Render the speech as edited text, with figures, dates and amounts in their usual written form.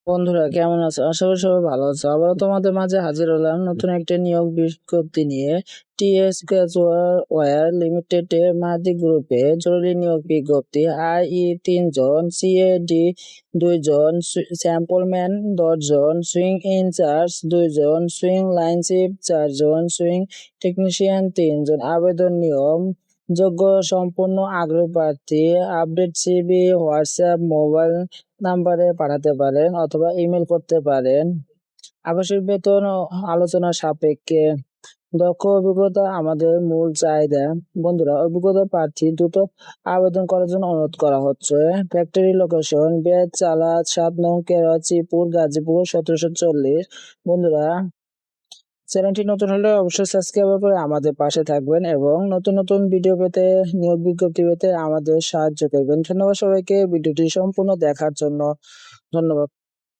বন্ধুরা কেমন আছো? আশা করি সবাই ভালো আছো। আবারও তোমাদের মাঝে হাজির হলাম নতুন একটা নিয়োগ বিজ্ঞপ্তি নিয়ে। টিএস ওয়্যার লিমিটেড এর মাদি গ্রুপে জরুরি নিয়োগ বিজ্ঞপ্তি। আই 3 জন, সিএডি 2 জন, স্যাম্পলম্যান 10 জন, সুইং ইনচার্জ 2 জন, সুইং লাইনশিপ 4 জন, সুইং টেকনিশিয়ান 3 জন। আবেদন নিয়ম: যোগ্য সম্পূর্ণ আগ্রহী প্রার্থী আপডেট সিভি হোয়াটসঅ্যাপ মোবাইল নাম্বারে পাঠাতে পারেন অথবা ইমেল করতে পারেন। আবাসিক বেতন আলোচনা সাপেক্ষে। দক্ষ অভিজ্ঞতা আমাদের মূল চাহিদা। বন্ধুরা, অভিজ্ঞতা প্রার্থী দ্রুত আবেদন করার জন্য অনুরোধ করা হচ্ছে। ফ্যাক্টরি লোকেশন: বেতচালা 7 নং কেরাচিপুর গাজীপুর 1740। বন্ধুরা, চ্যানেলটি নতুন হলে অবশ্যই সাবস্ক্রাইব করে আমাদের পাশে থাকবেন এবং নতুন নতুন ভিডিও পেতে, নিয়োগ বিজ্ঞপ্তি পেতে আমাদের সাহায্য করবেন। ধন্যবাদ সবাইকে ভিডিওটি সম্পূর্ণ দেখার জন্য। ধন্যবাদ।